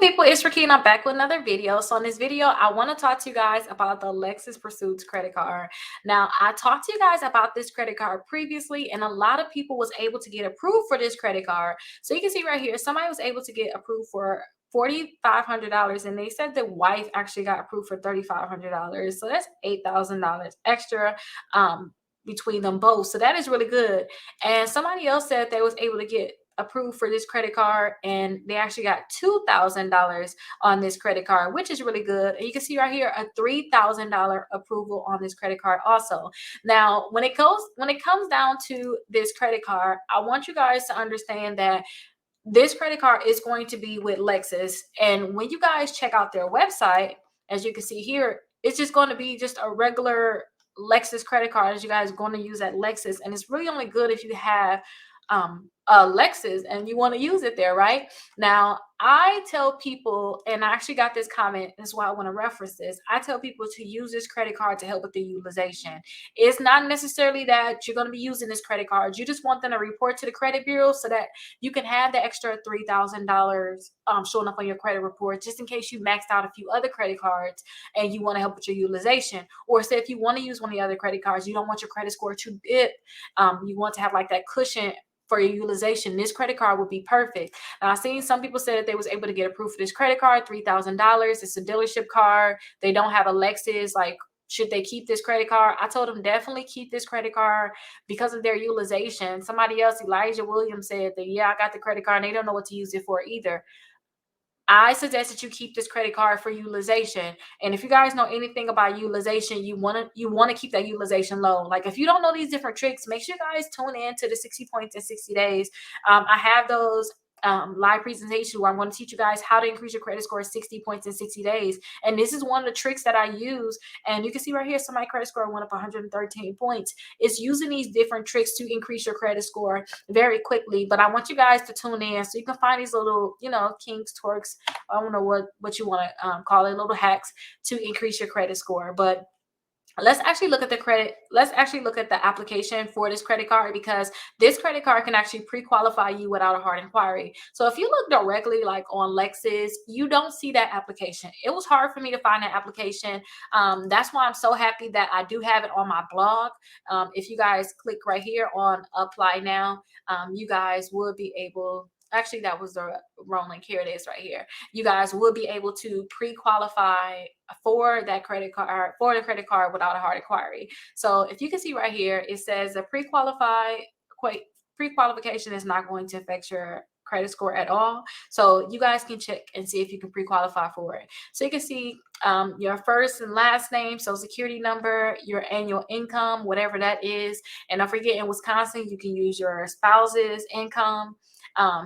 People, it's Rickita and I'm back with another video. So in this video, I want to talk to you guys about the Lexus Pursuits credit card. Now, I talked to you guys about this credit card previously, and a lot of people was able to get approved for this credit card. So you can see right here, somebody was able to get approved for $4,500, and they said the wife actually got approved for $3,500. So that's $8,000 extra between them both. So that is really good. And somebody else said they was able to get approved for this credit card, and they actually got $2,000 on this credit card, which is really good. And you can see right here a $3,000 approval on this credit card also. Now, when it comes down to this credit card, I want you guys to understand that this credit card is going to be with Lexus, and when you guys check out their website, as you can see here, it's just going to be just a regular Lexus credit card as you guys are going to use at Lexus. And it's really only good if you have a Lexus and you want to use it there, right? Now, I tell people, and I actually got this comment, that's why I want to reference this. I tell people to use this credit card to help with the utilization. It's not necessarily that you're going to be using this credit card. You just want them to report to the credit bureau so that you can have the extra $3,000 showing up on your credit report, just in case you maxed out a few other credit cards and you want to help with your utilization. Or say if you want to use one of the other credit cards, you don't want your credit score to dip, you want to have like that cushion for your utilization, this credit card would be perfect. Now, I've seen some people say that they was able to get approved for this credit card, $3,000. It's a dealership card. They don't have a Lexus. Like, should they keep this credit card? I told them definitely keep this credit card because of their utilization. Somebody else, Elijah Williams, said that, yeah, I got the credit card and they don't know what to use it for either. I suggest that you keep this credit card for utilization. And if you guys know anything about utilization, you want to keep that utilization low. Like, if you don't know these different tricks, make sure you guys tune in to the 60 points in 60 days. I have those live presentations where I'm going to teach you guys how to increase your credit score 60 points in 60 days. And this is one of the tricks that I use. And you can see right here, so my credit score went up 113 points. It's using these different tricks to increase your credit score very quickly. But I want you guys to tune in so you can find these little, kinks, twerks, I don't know what you want to call it, little hacks to increase your credit score. But let's actually look at the application for this credit card, because this credit card can actually pre-qualify you without a hard inquiry. So if you look directly like on Lexus, you don't see that application. It was hard for me to find that application. That's why I'm so happy that I do have it on my blog. If you guys click right here on apply now, you guys will be able, actually that was the wrong link. Here it is right here. You guys will be able to pre-qualify for that credit card, for the credit card without a hard inquiry. So if you can see right here, it says the pre-qualification is not going to affect your credit score at all. So you guys can check and see if you can pre-qualify for it. So you can see your first and last name, social security number, your annual income, whatever that is. And don't forget, in Wisconsin, you can use your spouse's income.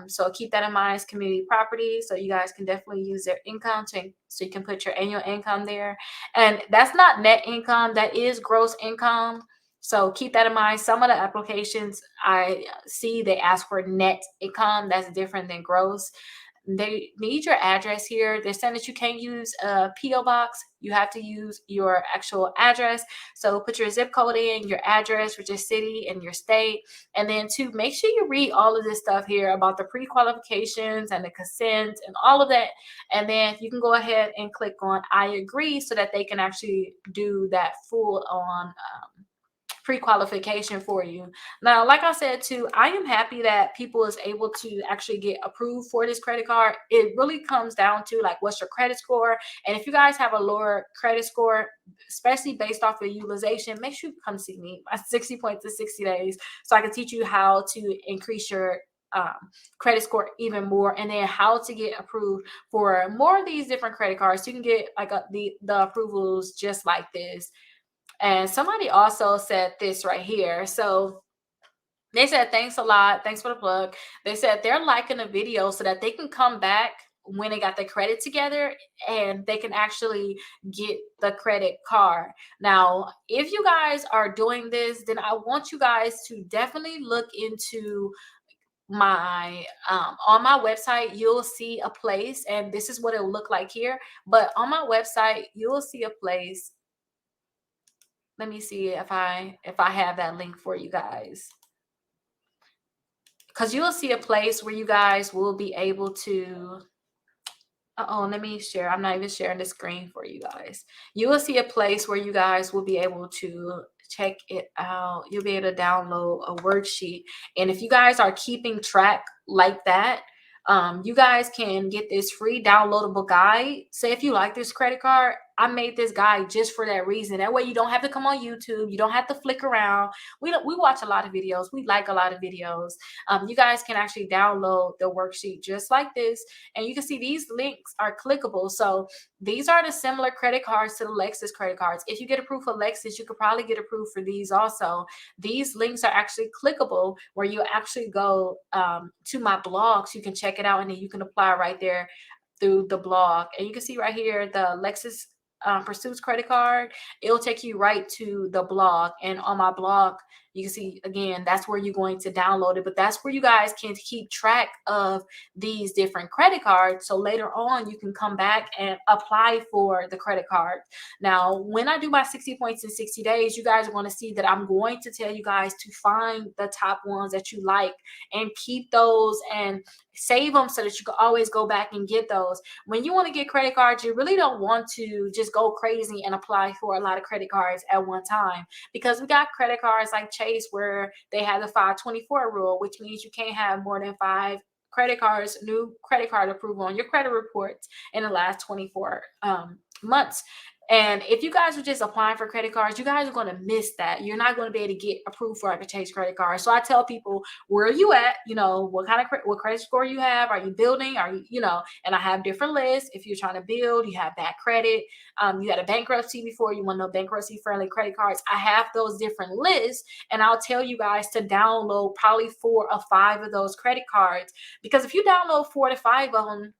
So keep that in mind. It's community property, so you guys can definitely use their income so you can put your annual income there. And that's not net income, that is gross income. So keep that in mind. Some of the applications I see, they ask for net income. That's different than gross. They need your address here. They're saying that you can't use a PO box. You have to use your actual address. So put your zip code in, your address for your city and your state. And then to make sure you read all of this stuff here about the pre-qualifications and the consent and all of that. And then you can go ahead and click on I agree so that they can actually do that full on pre-qualification for you. Now, like I said too, I am happy that people is able to actually get approved for this credit card. It really comes down to like, what's your credit score? And if you guys have a lower credit score, especially based off of utilization, make sure you come see me. My 60 points in 60 days, so I can teach you how to increase your credit score even more, and then how to get approved for more of these different credit cards. So you can get like the approvals just like this. And somebody also said this right here. So they said, thanks a lot. Thanks for the plug. They said they're liking the video so that they can come back when they got their credit together and they can actually get the credit card. Now, if you guys are doing this, then I want you guys to definitely look into my on my website. You'll see a place, and this is what it will look like here. But on my website, you'll see a place. Let me see if I have that link for you guys, because you'll see a place where you guys will be able to Uh-oh, let me share. I'm not even sharing the screen for you guys. You will see a place where you guys will be able to check it out. You'll be able to download a worksheet. And if you guys are keeping track like that, you guys can get this free downloadable guide. Say if you like this credit card, I made this guide just for that reason. That way you don't have to come on YouTube. You don't have to flick around. We watch a lot of videos. We like a lot of videos. You guys can actually download the worksheet just like this, and you can see these links are clickable. So these are the similar credit cards to the Lexus credit cards. If you get approved for Lexus, you could probably get approved for these also. These links are actually clickable where you actually go to my blog, so you can check it out, and then you can apply right there through the blog. And you can see right here the Lexus Pursuits credit card. It'll take you right to the blog, and on my blog you can see again that's where you're going to download it. But that's where you guys can keep track of these different credit cards, so later on you can come back and apply for the credit card. Now when I do my 60 points in 60 days, you guys are going to see that I'm going to tell you guys to find the top ones that you like and keep those and save them so that you can always go back and get those. When you want to get credit cards, you really don't want to just go crazy and apply for a lot of credit cards at one time, because we got credit cards like Chase where they have the 524 rule, which means you can't have more than 5 credit cards, new credit card approval on your credit reports in the last 24 months. And if you guys are just applying for credit cards, you guys are going to miss that. You're not going to be able to get approved for a Chase credit card. So I tell people, where are you at? You know, what kind of what credit score you have? Are you building? Are you, you know, and I have different lists. If you're trying to build, you have bad credit, you had a bankruptcy before, you want to know bankruptcy friendly credit cards. I have those different lists, and I'll tell you guys to download probably 4 or 5 of those credit cards, because if you download 4 to 5 of them,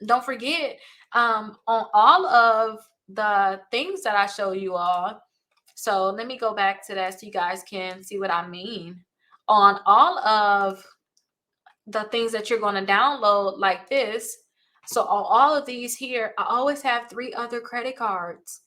don't forget on all of the things that I show you all. So let me go back to that so you guys can see what I mean. On all of the things that you're going to download like this, so on all of these here, I always have 3 other credit cards.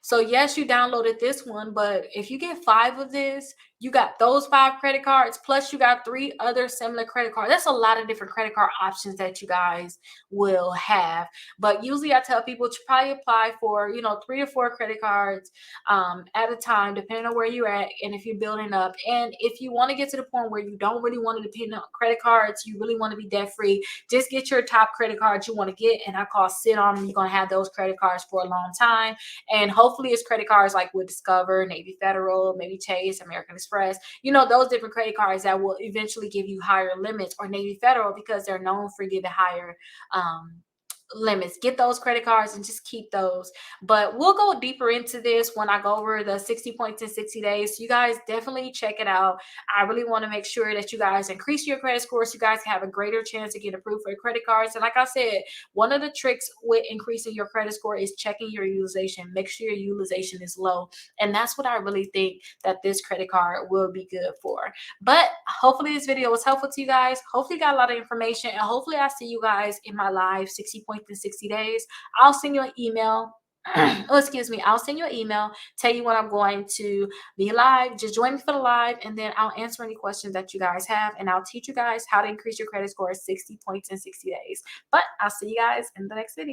So yes, you downloaded this one, but if you get 5 of this, you got those 5 credit cards, plus you got 3 other similar credit cards. That's a lot of different credit card options that you guys will have. But usually I tell people to probably apply for, you know, 3 to 4 credit cards at a time, depending on where you're at and if you're building up. And if you want to get to the point where you don't really want to depend on credit cards, you really want to be debt free, just get your top credit cards you want to get, and I call sit on them. You're going to have those credit cards for a long time. And hopefully it's credit cards like with Discover, Navy Federal, maybe Chase, American Express, you know, those different credit cards that will eventually give you higher limits, or Navy Federal because they're known for giving higher limits. Get those credit cards and just keep those. But we'll go deeper into this when I go over the 60 points in 60 days. So you guys definitely check it out. I really want to make sure that you guys increase your credit score so you guys have a greater chance to get approved for your credit cards. And like I said, one of the tricks with increasing your credit score is checking your utilization. Make sure your utilization is low. And that's what I really think that this credit card will be good for. But hopefully this video was helpful to you guys. Hopefully you got a lot of information, and hopefully I see you guys in my live 60 points in 60 days. I'll send you an email. Oh, excuse me. I'll send you an email, tell you when I'm going to be live. Just join me for the live, and then I'll answer any questions that you guys have, and I'll teach you guys how to increase your credit score 60 points in 60 days. But I'll see you guys in the next video.